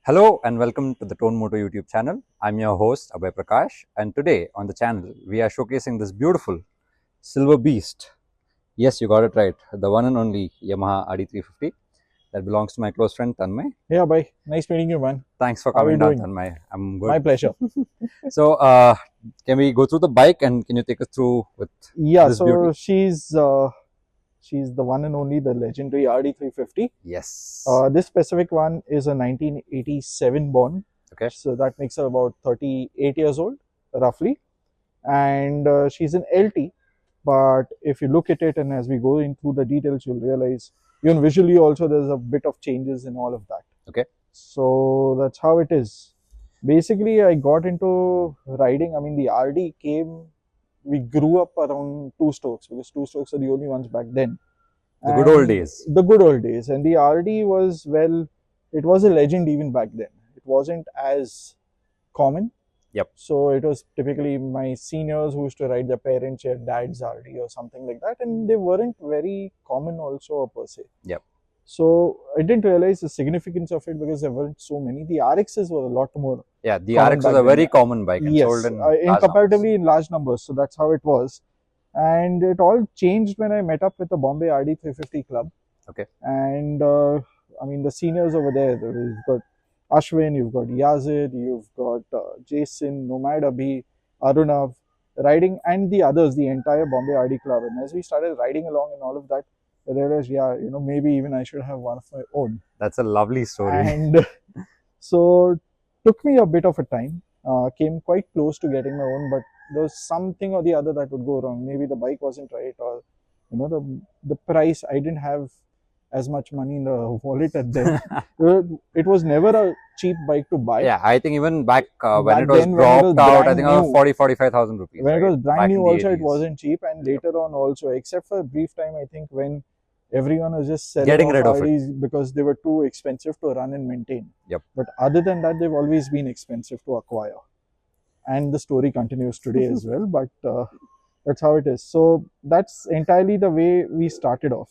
Hello and welcome to the Tone Moto YouTube channel. I'm your host Abhay Prakash, and today on the channel we are showcasing this beautiful silver beast. Yes, you got it right. The one and only Yamaha RD350 that belongs to my close friend Tanmay. Hey Abhay, nice meeting you, man. Thanks for How are coming you down, doing? Tanmay. I'm good. My pleasure. So, can we go through the bike and can you take us through with Yeah, this so beauty? she's the one and only, the legendary RD350. Yes. This specific one is a 1987 born, Okay. so that makes her about 38 years old, roughly. And she's an LT, but if you look at it and as we go into the details, you'll realize, even visually also, there's a bit of changes in all of that. Okay. So that's how it is. Basically, I got into riding. I mean, the RD came, we grew up around two strokes because two strokes are the only ones back then. The good old And days. The good old days. And the RD was, well, it was a legend even back then. It wasn't as common. Yep. So it was typically my seniors who used to ride their parents' or dad's RD or something like that. And they weren't very common also per se. Yep. So I didn't realize the significance of it because there weren't so many. The RXs were a lot more. Yeah, the common RX back was a then. very common bike and Yes, sold in in comparatively in large numbers. So that's how it was. And it all changed when I met up with the Bombay RD350 club. Okay. And I mean, the seniors over there, you've got Ashwin, you've got Yazid, you've got Jason, Nomad Abhi, Arunav, riding, and the others, the entire Bombay RD club. And as we started riding along and all of that, I realized, yeah, maybe even I should have one of my own. That's a lovely story. And so took me a bit of a time. Came quite close to getting my own, but there was something or the other that would go wrong. Maybe the bike wasn't right, or the price. I didn't have as much money in the wallet at then. It was never a cheap bike to buy. Yeah, I think even back when Back it was then, when it was dropped out, I brand think it was new. 45,000 rupees. When it right? was brand Back new in the also, it 80s. wasn't cheap, and later on also, except for a brief time, I think, when everyone was just selling Getting off rid of it. RDs because they were too expensive to run and maintain. Yep. But other than that, they've always been expensive to acquire. And the story continues today as well, but that's how it is. So that's entirely the way we started off.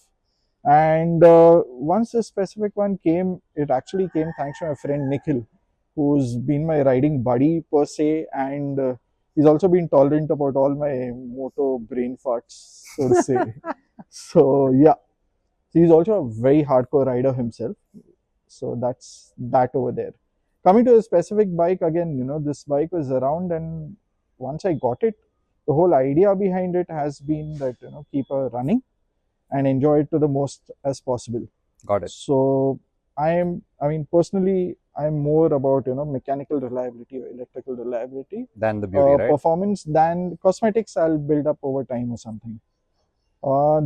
And once this specific one came, it actually came thanks to my friend Nikhil, who's been my riding buddy per se, and he's also been tolerant about all my moto brain farts, so to say. So yeah, he's also a very hardcore rider himself. So that's that over there. Coming to the specific bike again, this bike was around, and once I got it, the whole idea behind it has been that keep her running and enjoy it to the most as possible. Got it. So I mean personally, I'm more about mechanical reliability or electrical reliability Than the beauty, right? performance than cosmetics. I'll build up over time or something.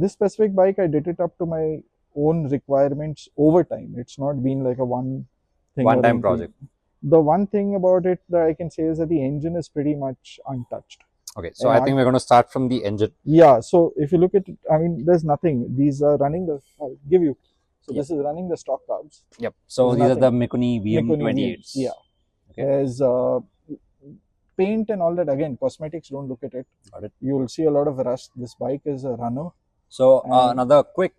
This specific bike, I did it up to my own requirements over time. It's not been like a one-time project. The one thing about it that I can say is that the engine is pretty much untouched. Okay, so I think we're going to start from the engine. Yeah, so if you look at it, I mean, there's nothing. These are running the, I'll give you. So this is running the stock carbs. Yep. So There's these are the nothing. Mikuni VM28s. Yeah. Okay. There's paint and all that. Again, cosmetics, don't look at it. Got it. You will see a lot of rust. This bike is a runner. So another quick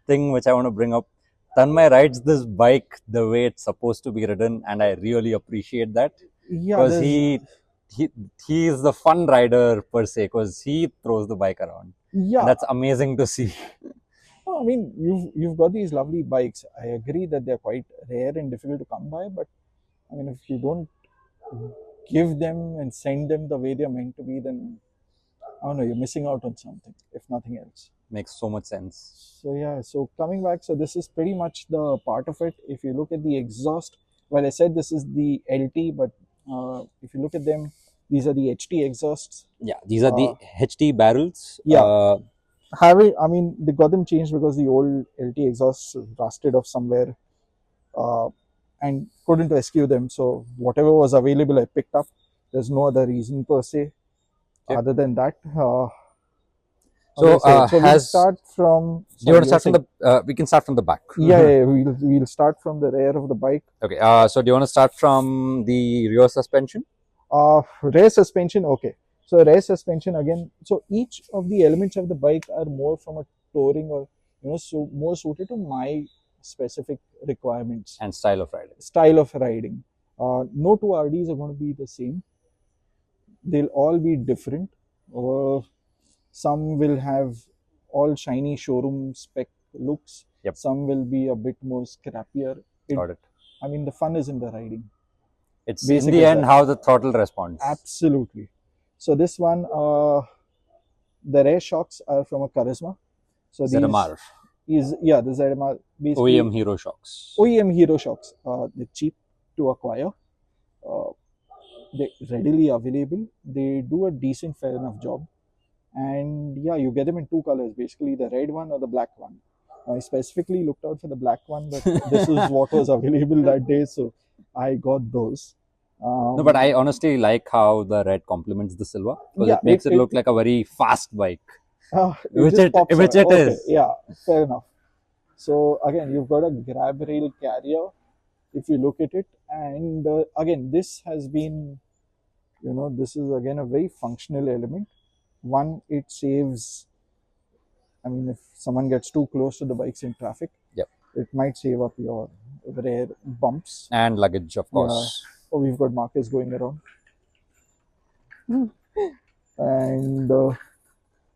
thing which I want to bring up. Tanmay rides this bike the way it's supposed to be ridden, and I really appreciate that. Yeah, Because he is the fun rider per se, because he throws the bike around. yeah. And that's amazing to see. I mean, you've got these lovely bikes. I agree that they're quite rare and difficult to come by, but I mean, if you don't give them and send them the way they're meant to be, then I don't know, you're missing out on something, if nothing else. Makes so much sense. So yeah, so coming back, so this is pretty much the part of it. If you look at the exhaust, well, I said this is the LT, but if you look at them, these are the HT exhausts. Yeah, these are the HT barrels. Yeah. I mean, they got them changed because the old LT exhausts rusted off somewhere and couldn't rescue them. So whatever was available, I picked up. There's no other reason per se other than that. So we'll start from. Do you want to start from the? We can start from the back. Yeah, we'll start from the rear of the bike. Okay. So do you want to start from the rear suspension? Rear suspension. Okay. So rear suspension again. So each of the elements of the bike are more from a touring or so more suited to my specific requirements and style of riding. style of riding. No two RDs are going to be the same. They'll all be different. Some will have all shiny showroom spec looks. Yep. Some will be a bit more scrappier. Got it. I mean, the fun is in the riding. It's Basic in the as end that. how the throttle responds. Absolutely. So this one, the rear shocks are from a Charisma. So ZMR. the ZMR basically OEM Hero shocks. OEM Hero shocks. They're cheap to acquire. They're readily available. They do a decent, fair enough job. And yeah, you get them in two colors, basically the red one or the black one. I specifically looked out for the black one, but this is what was available that day, so I got those. No, but I honestly like how the red complements the silver, because Yeah, it makes it look like a very fast bike. Which just it- pops which out. it is. Yeah, fair enough. So again, you've got a grab rail carrier, if you look at it, and again, this has been, this is again a very functional element. One, it saves. I mean, if someone gets too close to the bikes in traffic, Yep. it might save up your rare bumps. And luggage, of course. Oh, we've got Marcus going around. And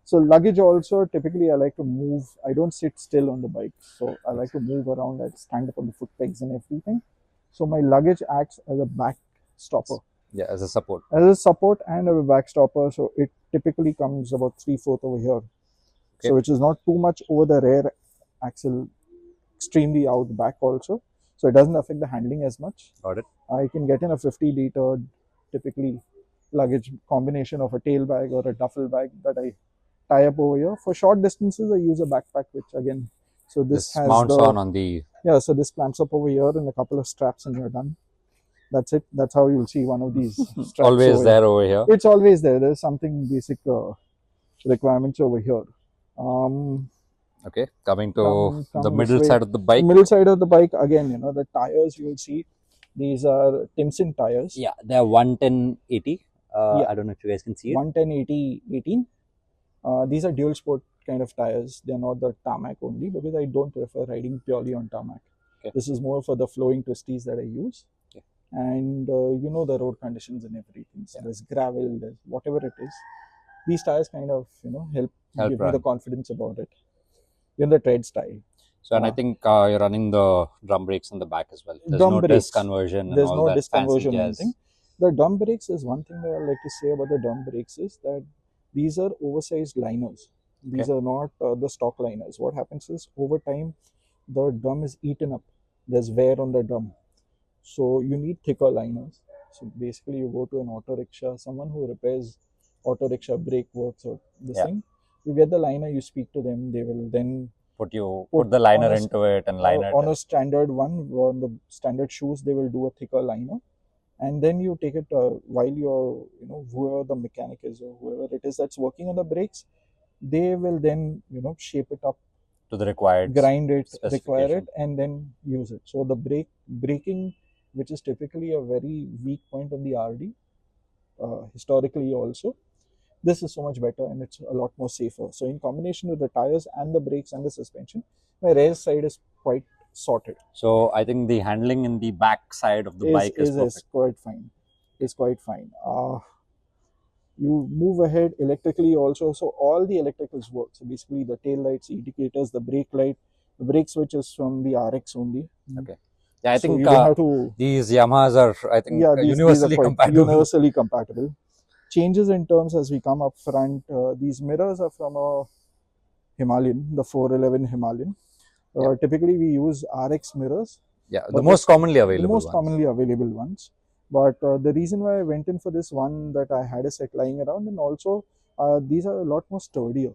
so luggage also, typically I like to move. I don't sit still on the bike. So I like to move around. I stand up on the foot pegs and everything. So my luggage acts as a back stopper. Yeah, as a support. As a support and a back stopper. So it typically comes about 3/4 over here. Okay. So which is not too much over the rear axle, extremely out back also. So it doesn't affect the handling as much. Got it. I can get in a 50-liter typically luggage combination of a tail bag or a duffel bag that I tie up over here. For short distances, I use a backpack, which again, so this has mounts the, on the... yeah, so this clamps up over here and a couple of straps and you're done. That's it. That's how you'll see one of these straps. Always over there here. over here. It's always there. There's something basic requirements over here. Okay, coming to Come the this middle way. side of the bike. Middle side of the bike, again, the tires you'll see, these are Timson tires. Yeah, they are 110/80. Yeah. I don't know if you guys can see it. 110/80/18. These are dual sport kind of tires. They're not the tarmac only, because I don't prefer riding purely on tarmac. Okay. This is more for the flowing twisties that I use. Okay. And the road conditions and everything. So there's gravel, there's whatever it is. These tires kind of, help give me run. the confidence about it. In the tread style. So, and I think you're running the drum brakes in the back as well. There's Drum no brakes. disc conversion and There's all no that disc fancy conversion or jazz. anything. The drum brakes is one thing that I like to say about the drum brakes is that these are oversized liners. These are not the stock liners. What happens is over time, the drum is eaten up. There's wear on the drum. So you need thicker liners. So basically you go to an auto rickshaw, someone who repairs auto rickshaw brake works or this thing. You get the liner, you speak to them, they will then Put the liner on a- into it and line it. on a standard one, on the standard shoes, they will do a thicker liner. And then you take it while you're, whoever the mechanic is or whoever it is that's working on the brakes, they will then, shape it up, to the required grind it, require specification. it, and then use it. So the braking, which is typically a very weak point on the RD, historically also, this is so much better and it's a lot more safer. So in combination with the tires and the brakes and the suspension, my rear side is quite sorted. So I think the handling in the back side of the bike is perfect. Quite fine. It's quite fine. You move ahead electrically also. So all the electricals work. So basically the tail lights, indicators, the brake light, the brake switch is from the RX only. Okay. Yeah, I So think you don't have to, these Yamahas are, I think, these universally are quite compatible. universally compatible. Changes in terms as we come up front. These mirrors are from a Himalayan, the 411 Himalayan. Typically we use RX mirrors. Yeah, the most commonly available The most ones. commonly available ones. But the reason why I went in for this one, that I had a set lying around, and also these are a lot more sturdier.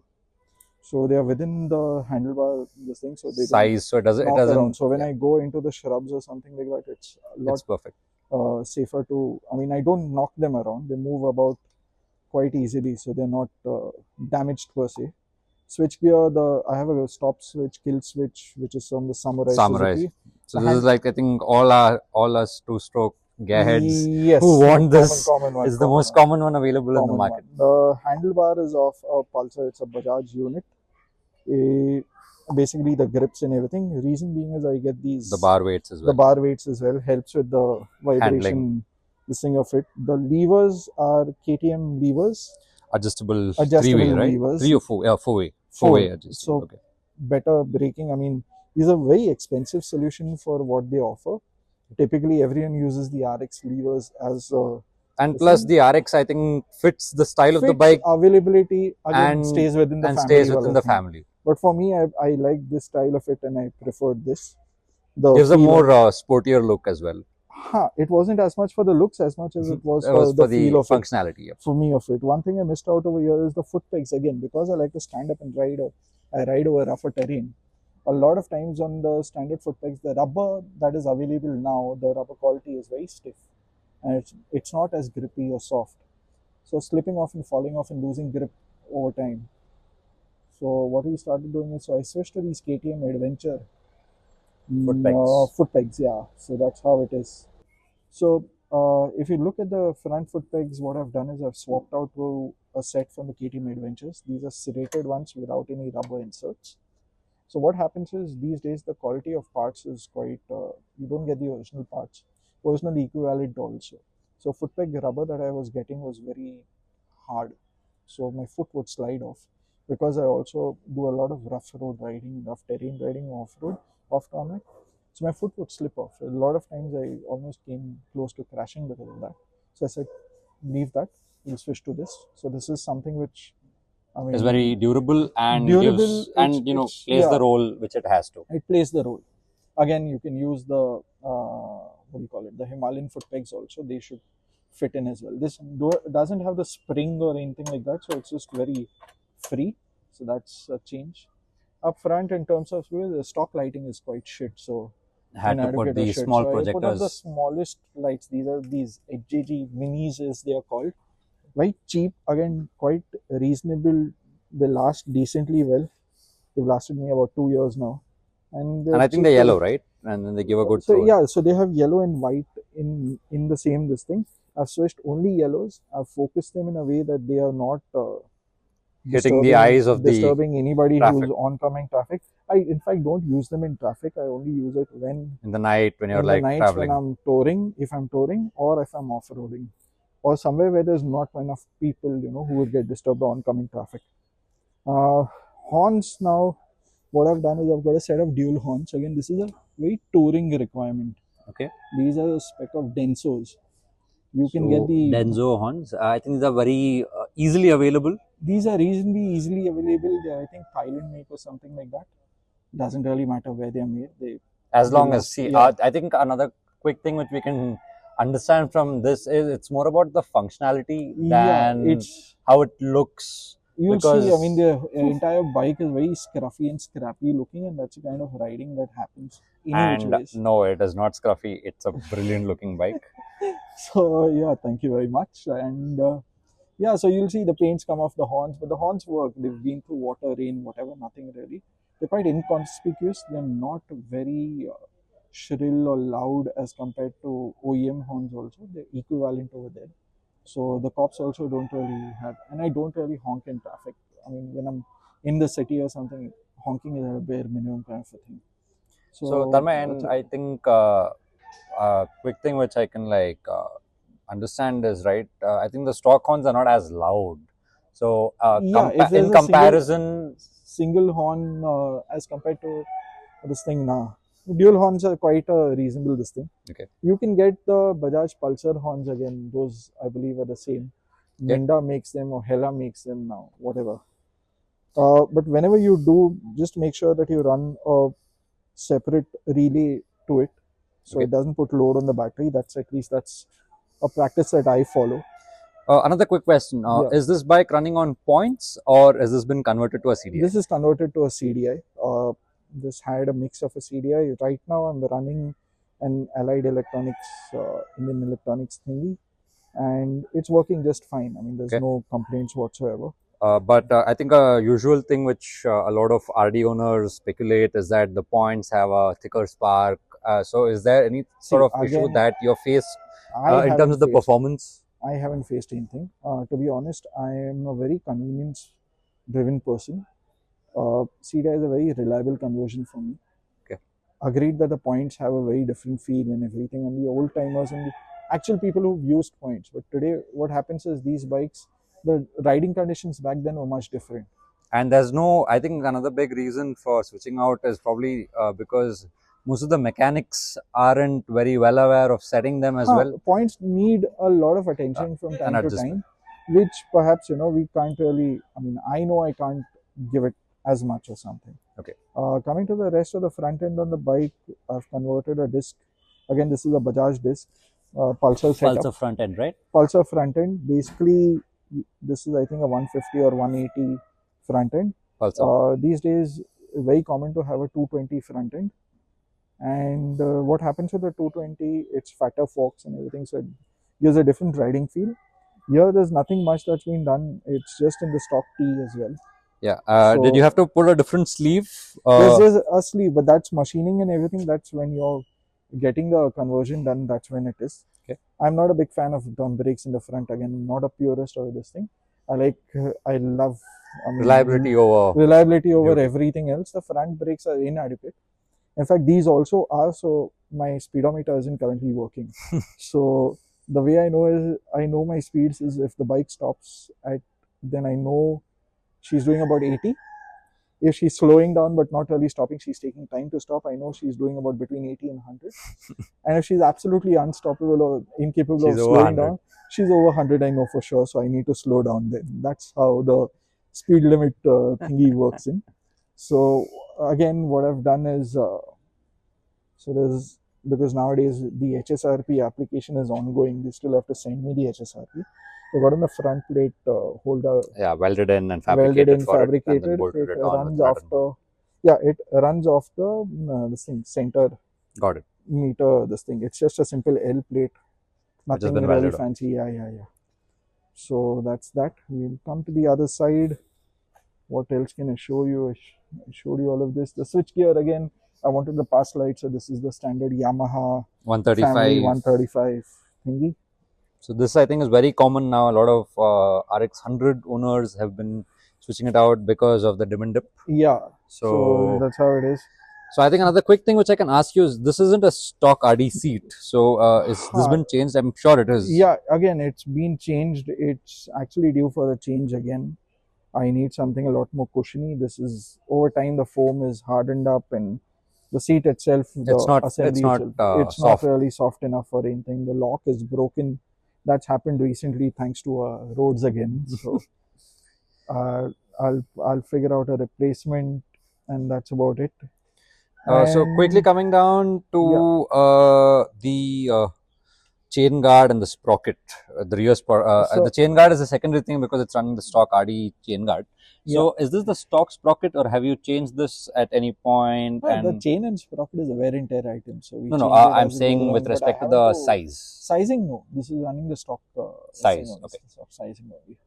So they are within the handlebar, this thing. So they Size, so it don't knock doesn't. around. So when I go into the shrubs or something like that, it's a lot It's perfect. safer to. I mean, I don't knock them around. They move about quite easily, so they're not damaged per se. Switch gear, I have a stop switch, kill switch, which is from the Samurai. Suzuki. So this is like, I think all us two-stroke gearheads Yes, who want this common one, is the most common one available in the common market. one. The handlebar is of a Pulsar. It's a Bajaj unit. basically the grips and everything. The reason being is I get these The bar weights as the well. bar weights as well, helps with the vibration, Handling. this thing of it. The levers are KTM levers, Adjustable adjustable three-way, right? levers. Three or four? Yeah, four-way. Four. Four-way adjustable. So Okay. better braking. I mean, these are very expensive solution for what they offer. Typically, everyone uses the RX levers as And the plus, same. the RX, I think, fits the style of the Fits, bike availability again and stays within the and family. stays within wala the thing. family. But for me, I like this style of it, and I preferred this. The Gives a feel more of, sportier look as well. it wasn't as much for the looks as much as it was It for was the for feel the of it. functionality. For me of it. One thing I missed out over here is the foot pegs again, because I like to stand up and ride. I ride over rougher terrain. A lot of times on the standard foot pegs, the rubber that is available now, the rubber quality is very stiff, and it's not as grippy or soft. So slipping off and falling off and losing grip over time. So what we started doing is, so I switched to these KTM Adventure Foot pegs. foot pegs. Yeah, so that's how it is. So if you look at the front foot pegs, what I've done is I've swapped out to a set from the KTM Adventures. These are serrated ones without any rubber inserts. So what happens is, these days the quality of parts is quite, you don't get the original parts, original equivalent also. So foot peg rubber that I was getting was very hard. So my foot would slide off, because I also do a lot of rough road riding, rough terrain riding, off-road, off tarmac. So my foot would slip off. A lot of times I almost came close to crashing because of that. So I said, leave that, we'll switch to this. So this is something which, I mean, Is very durable and durable, gives, and plays yeah, the role which it has to. it plays the role. Again, you can use the what do you call it, the Himalayan foot pegs also. They should fit in as well. This doesn't have the spring or anything like that, so it's just very free. So that's a change. Up front, in terms of wheel, the stock lighting is quite shit. So Had to put these small so I put up the projectors. smallest lights. These are these HJG minis, as they are called. Very cheap, again, quite reasonable. They last decently well. They've lasted me about 2 years now. And And I think they're yellow, right? And then they give a good So throw. yeah, so they have yellow and white in the same this thing. I've switched only yellows. I've focused them in a way that they are not Hitting the eyes of the disturbing anybody traffic. who's oncoming traffic. I in fact don't use them in traffic. I only use it when in the night when you're in like the nights traveling. when I'm touring, if I'm touring, or if I'm off-roading, or somewhere where there's not enough people, who would get disturbed by oncoming traffic. Horns now. What I've done is I've got a set of dual horns. Again, this is a very touring requirement. Okay. These are a spec of Densos. You can So, get the Denso horns. I think these are very easily available. These are reasonably easily available. They're, I think, Thailand make or something like that. Doesn't really matter where they're made. As long as, see, yeah. I think another quick thing which we can understand from this is it's more about the functionality than it's how it looks. You'll because see, I mean, the entire bike is very scruffy and scrappy looking, and that's the kind of riding that happens in which ways. No, it is not scruffy. It's a brilliant looking bike. So yeah, thank you very much. And yeah, so you'll see the paints come off the horns, but the horns work. They've been through water, rain, whatever, nothing really. They're quite inconspicuous. They're not very shrill or loud as compared to OEM horns also. They're equivalent over there. So the cops also don't really have, and I don't really honk in traffic. I mean, when I'm in the city or something, honking is a bare minimum kind of a thing. So Tanmay, and I think quick thing which I can understand is, right, I think the stock horns are not as loud. So in comparison, single horn as compared to this thing now. Dual horns are quite a reasonable this thing. Okay. You can get the Bajaj Pulsar horns again. Those I believe are the same. Minda makes them or Hella makes them now, whatever. But whenever you do, just make sure that you run a separate relay to it, so it doesn't put load on the battery. That's a practice that I follow. Another quick question: is this bike running on points, or has this been converted to a CDI? This is converted to a CDI. This had a mix of a CDI. Right now, I'm running an Allied Electronics, Indian Electronics thingy, and it's working just fine. I mean, there's no complaints whatsoever. But I think a usual thing which a lot of RD owners speculate is that the points have a thicker spark. So is there any sort of issue that you faced in terms of the performance? I haven't faced anything. To be honest, I am a very convenience-driven person. CDI is a very reliable conversion for me. Okay. Agreed that the points have a very different feel and everything, and the old timers and the actual people who've used points. But today, what happens is these bikes, the riding conditions back then were much different. And there's no, I think another big reason for switching out is probably because most of the mechanics aren't very well aware of setting them as well. Points need a lot of attention from time to time, which perhaps we can't really. I mean, I know I can't give it as much or something. Okay. Coming to the rest of the front end on the bike, I've converted a disc. Again, this is a Bajaj disc, Pulsar setup. Pulsar front end, right? Pulsar front end. Basically, this is I think a 150 or 180 front end. Pulsar. These days, very common to have a 220 front end. And what happens with the 220, it's fatter forks and everything, so it gives a different riding feel. Here, there's nothing much that's been done. It's just in the stock T as well. Yeah. Did you have to put a different sleeve? There's a sleeve, but that's machining and everything. That's when you're getting the conversion done. That's when it is. Okay. I'm not a big fan of drum brakes in the front. Again, I'm not a purist of this thing. I love reliability over everything else. The front brakes are inadequate. In fact, these also are, so my speedometer isn't currently working. So the way I know my speeds is if the bike stops then I know she's doing about 80. If she's slowing down but not really stopping, she's taking time to stop, I know she's doing about between 80 and 100. And if she's absolutely unstoppable or incapable of slowing down, she's over 100, I know for sure, so I need to slow down then. That's how the speed limit thingy works in. So again, what I've done is, because nowadays the HSRP application is ongoing, they still have to send me the HSRP. So got in the front plate holder. Yeah, welded in and fabricated. It runs after. Yeah, it runs off the this thing center. Got it. Meter. This thing. It's just a simple L plate. Nothing really fancy. Yeah. So that's that. We'll come to the other side. What else can I show you? I showed you all of this. The switch gear again. I wanted the pass light, so this is the standard Yamaha 135 family 135 thingy. So this I think is very common now. A lot of RX100 owners have been switching it out because of the dim and dip. Yeah. So that's how it is. So I think another quick thing which I can ask you is, this isn't a stock RD seat. So is this been changed? I'm sure it is. Yeah, again, it's been changed. It's actually due for a change again. I need something a lot more cushiony. This is, over time, the foam is hardened up, and the seat itself, it's not really soft enough for anything. The lock is broken. That's happened recently thanks to roads again. So I'll figure out a replacement, and that's about it. So quickly coming down to the chain guard and the sprocket, the rear sprocket. The chain guard is a secondary thing because it's running the stock RD chain guard. So is this the stock sprocket, or have you changed this at any point? The chain and sprocket is a wear and tear item. So I'm saying with respect to the size. Sizing, no. This is running the stock size. Okay. Stock sizing only.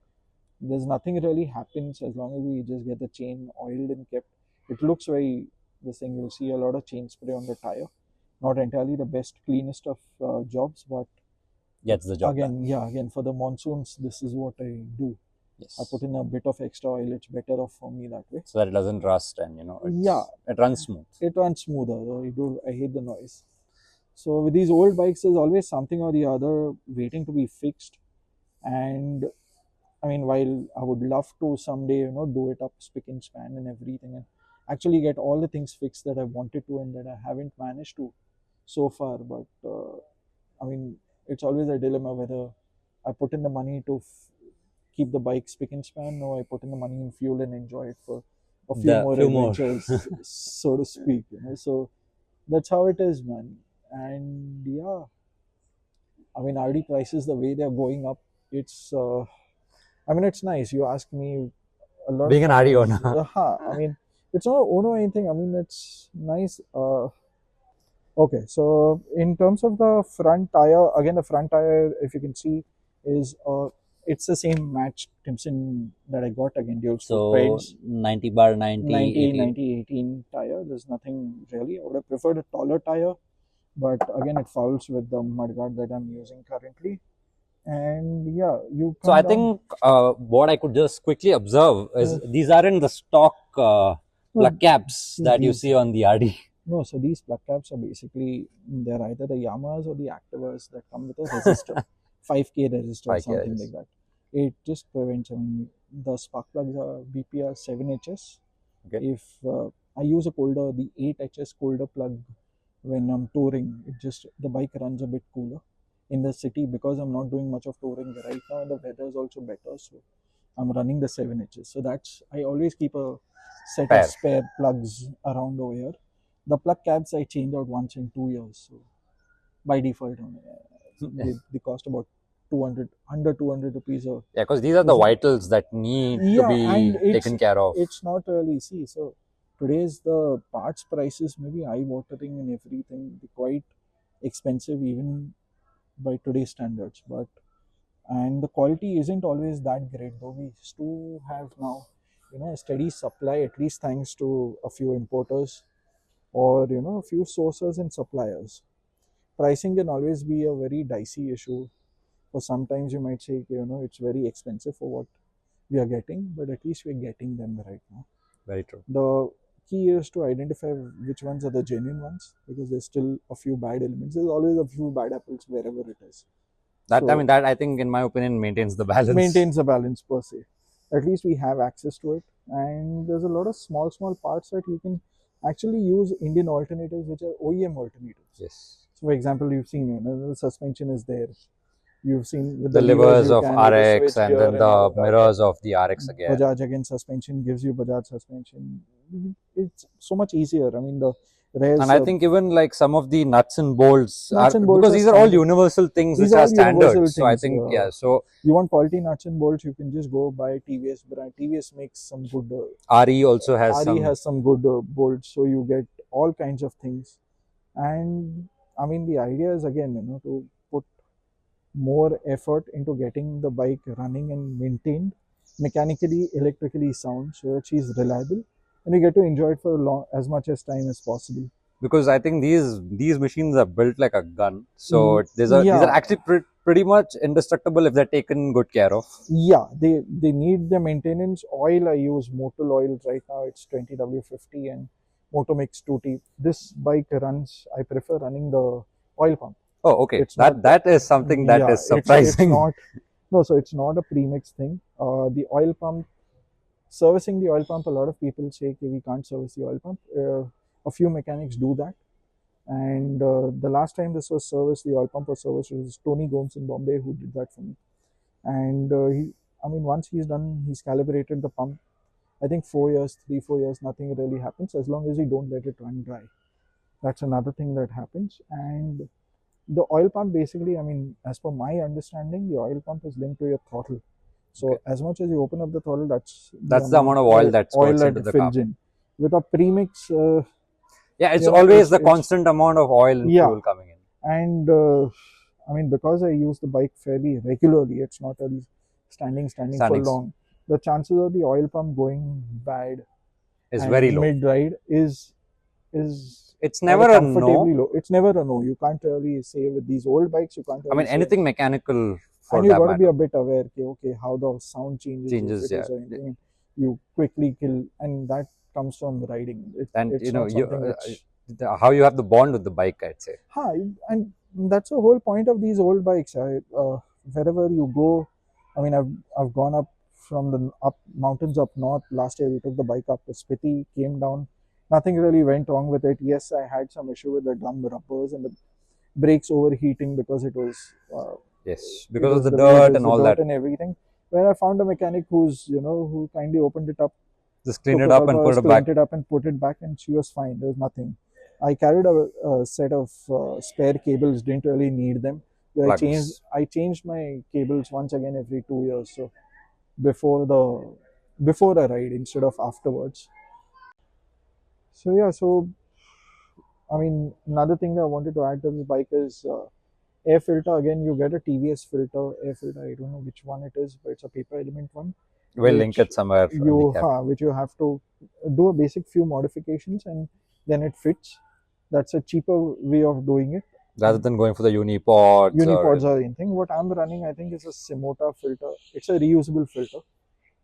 There's nothing really happens as long as we just get the chain oiled and kept. It looks very, this thing, you'll see a lot of chain spray on the tire. Not entirely the best, cleanest of jobs, but gets the job again, again, for the monsoons, this is what I do. Yes. I put in a bit of extra oil. It's better off for me that way. So that it doesn't rust and, it runs smooth. It runs smoother. I hate the noise. So with these old bikes, there's always something or the other waiting to be fixed. And I mean, while I would love to someday, do it up spick and span and everything, and actually get all the things fixed that I wanted to and that I haven't managed to so far. But I mean, it's always a dilemma whether I put in the money to keep the bike spick and span, or I put in the money in fuel and enjoy it for a few more adventures, so to speak. So that's how it is, man. And yeah, I mean, RD prices, the way they're going up, it's I mean, it's nice. You ask me a lot. Being an RD owner. I mean, it's not owner or anything. I mean, it's nice. Okay, so in terms of the front tire, again, the front tire, if you can see, is it's the same matched Timpson that I got, again, dual spoke pads. 90/90, 18 tire. There's nothing really. I would have preferred a taller tire, but again, it fouls with the mudguard that I'm using currently. And yeah, so I think what I could just quickly observe is these are in the stock plug caps see, that you see on the RD. No, so these plug caps are basically, they're either the Yamahas or the Activas that come with a resistor, 5K resistor or 5K something resistor. like that. It just prevents, I mean, the spark plugs are BPR 7HS. Okay. If I use the 8HS colder plug when I'm touring, it just, the bike runs a bit cooler. In the city, because I'm not doing much of touring right now, and the weather is also better, so I'm running the 7HS. So that's, I always keep a set Pair. of spare plugs around over here. The plug caps I change out once in 2 years. So by default, they cost about 200, under 200 rupees. Or Yeah, because these are the vitals that need to be taken care of. It's not really, see, so today's the parts prices maybe eye-watering and everything. They're quite expensive even by today's standards. But and the quality isn't always that great, though we still have now, a steady supply, at least thanks to a few importers or a few sources and suppliers. Pricing can always be a very dicey issue. For sometimes you might say, it's very expensive for what we are getting, but at least we're getting them right now. Very true. The key is to identify which ones are the genuine ones, because there's still a few bad elements. There's always a few bad apples wherever it is. That, I mean, that I think, in my opinion, maintains the balance. Maintains the balance per se. At least we have access to it, and there's a lot of small parts that you can actually use Indian alternatives, which are OEM alternatives. Yes. So, for example, you've seen the suspension is there. You've seen with the levers of RX and then the mirrors of the RX again. Bajaj again suspension gives you Bajaj suspension. It's so much easier. I mean, the rares, and I think even like some of the nuts and bolts, because these are all universal things which are standard. So I think so you want quality nuts and bolts, you can just go buy TVS brand. TVS makes some good. RE also has some good bolts, so you get all kinds of things. And I mean, the idea is again, to put more effort into getting the bike running and maintained, mechanically, electrically sound, so that she's reliable, and you get to enjoy it for as much as time as possible. Because I think these machines are built like a gun, so these are actually pretty much indestructible if they're taken good care of. Yeah, they need the maintenance. Oil, I use Motul oil right now. It's 20W50 and Motomix 2T. This bike runs, I prefer running the oil pump. Oh, okay. That is something that is surprising. So it's not a premix thing. The oil pump, servicing the oil pump, a lot of people say, okay, we can't service the oil pump. A few mechanics do that. And the last time this was serviced, the oil pump was serviced, was Tony Gomes in Bombay who did that for me. And once he's done, he's calibrated the pump. I think 4 years, 3-4 years, nothing really happens as long as you don't let it run dry. That's another thing that happens. And the oil pump, basically, as per my understanding, the oil pump is linked to your throttle. So as much as you open up the throttle, that's the amount of oil that fills into the car. With a premix, it's always the constant amount of oil and fuel coming in. And because I use the bike fairly regularly, it's not really standing for long. The chances of the oil pump going bad is very low. Mid-ride is it's never a no. Low. It's never a no. You can't really say with these old bikes, you can't really anything mechanical for and you got to be a bit aware, okay, how the sound changes, you quickly kill, and that comes from riding. How you have the bond with the bike, I'd say. And that's the whole point of these old bikes. Wherever you go, I've gone up from the mountains up north. Last year we took the bike up to Spiti, came down. Nothing really went wrong with it. Yes, I had some issue with the drum rubbers and the brakes overheating because it was because of the dirt and all that and everything. When I found a mechanic who kindly opened it up, just cleaned it up and put it back, and she was fine. There was nothing. I carried a set of spare cables. Didn't really need them. I changed my cables once again every 2 years. So before a ride instead of afterwards. So another thing that I wanted to add to this bike is air filter. Again, you get a TVS filter, air filter. I don't know which one it is, but it's a paper element one. We'll link it somewhere. Which you have to do a basic few modifications and then it fits. That's a cheaper way of doing it. Rather than going for the unipods. Unipods or anything. What I'm running, I think, is a Simota filter. It's a reusable filter.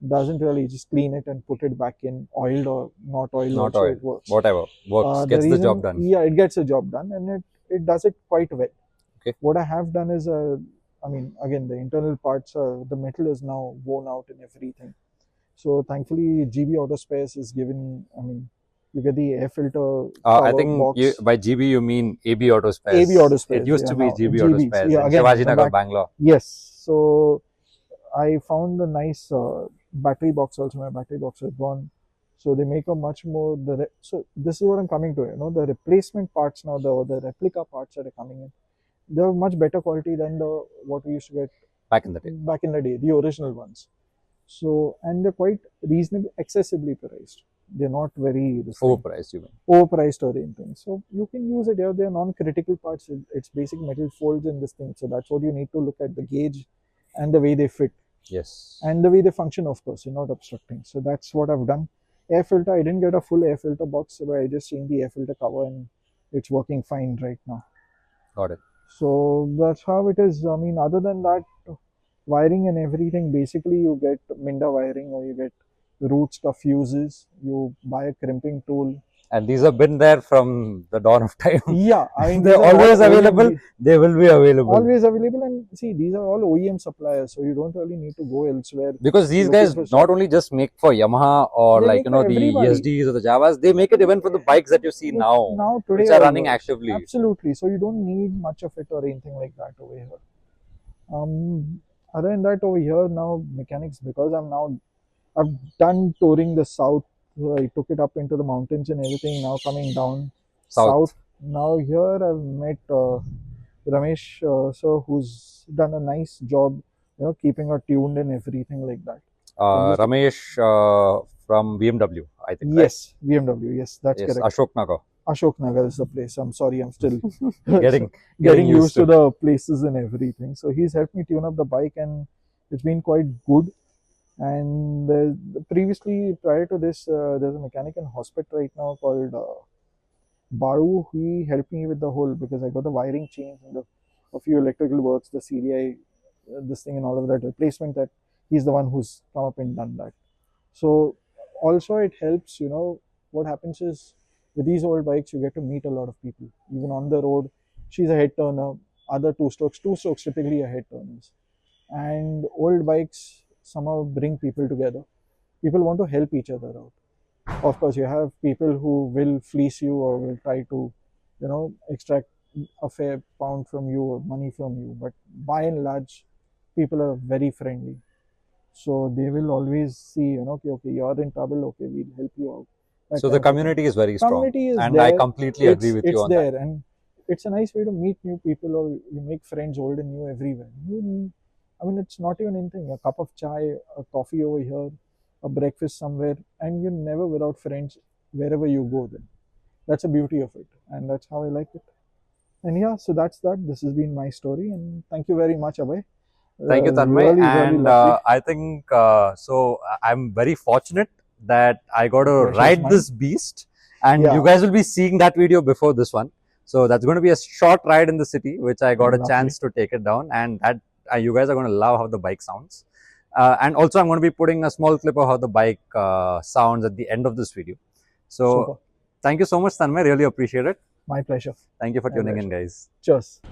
doesn't really just clean it and put it back in, oiled or not oiled, Not also oil. it works. Whatever works, The gets the job reason, done. yeah, it gets the job done, and it does it quite well. Okay. What I have done is, I mean, again, the internal parts, the metal is now worn out and everything. So thankfully, GB Auto Spares is given. I mean, you get the air filter I cover think box. by GB you mean AB Auto Spares. AB Auto Spares. It used yeah, to be now GB Auto GBs. Spares Yeah, in again, Shivaji the Nagar, back. Bangalore. Yes. So I found a nice battery box also. My battery box is gone. So they make a much more so this is what I'm coming to. You know, the replacement parts now, the replica parts that are coming in, they're much better quality than the what we used to get Back in the day. back in the day, the original ones. So, and they're quite reasonably accessibly priced. They're not very Overpriced, you mean? overpriced or anything. So you can use it here. They're non-critical parts. It's basic metal folds in this thing. So that's what you need to look at, the gauge and the way they fit. Yes. And the way they function, of course, you're not obstructing. So that's what I've done. Air filter, I didn't get a full air filter box, but I just changed the air filter cover and it's working fine right now. Got it. So that's how it is. I mean, other than that, wiring and everything, basically you get Minda wiring or you get root stuff fuses, you buy a crimping tool. And these have been there from the dawn of time. Yeah, I mean, they're always available. They will be available. Always available, and see, these are all OEM suppliers, so you don't really need to go elsewhere. Because these guys not only just make for Yamaha or they like the ESDs or the Javas, they make it even for the bikes that you see now today which are running actively. Absolutely. So you don't need much of it or anything like that over here. Other than that, over here now mechanics, because I've done touring the south. I took it up into the mountains and everything. Now coming down south. Now here I've met Ramesh, sir, who's done a nice job, you know, keeping her tuned and everything like that. Ramesh from BMW, I think. Yes, right? BMW. Yes, that's correct. Ashok Nagar. Ashok Nagar is the place. I'm sorry, I'm still getting used to the places and everything. So he's helped me tune up the bike, and it's been quite good. And previously, prior to this, there's a mechanic in hospital right now called Baru. He helped me with the whole, because I got the wiring change and a few electrical works, the CDI, this thing and all of that replacement, that he's the one who's come up and done that. So also it helps, you know, what happens is with these old bikes, you get to meet a lot of people, even on the road. She's a head turner, other two strokes typically are head turners. And old bikes somehow bring people together. People want to help each other out. Of course, you have people who will fleece you or will try to, you know, extract a fair pound from you or money from you. But by and large, people are very friendly. So they will always see, you know, okay, you're in trouble, okay, we'll help you out. So the community is very strong. Community is and there. I completely agree with you on that. It's there, and it's a nice way to meet new people, or you make friends old and new everywhere. I mean, it's not even anything. A cup of chai, a coffee over here, a breakfast somewhere, and you're never without friends wherever you go then. That's the beauty of it, and that's how I like it. And yeah, so that's that. This has been my story, and thank you very much, Abhay. Thank you, Tanmay. And I think, so I'm very fortunate that I got to ride this beast, and you guys will be seeing that video before this one. So that's going to be a short ride in the city, which I got a chance to take it down, and that you guys are going to love how the bike sounds. And also I'm going to be putting a small clip of how the bike sounds at the end of this video. So thank you so much, Tanmay. Really appreciate it. My pleasure. Thank you for tuning in, guys. Cheers.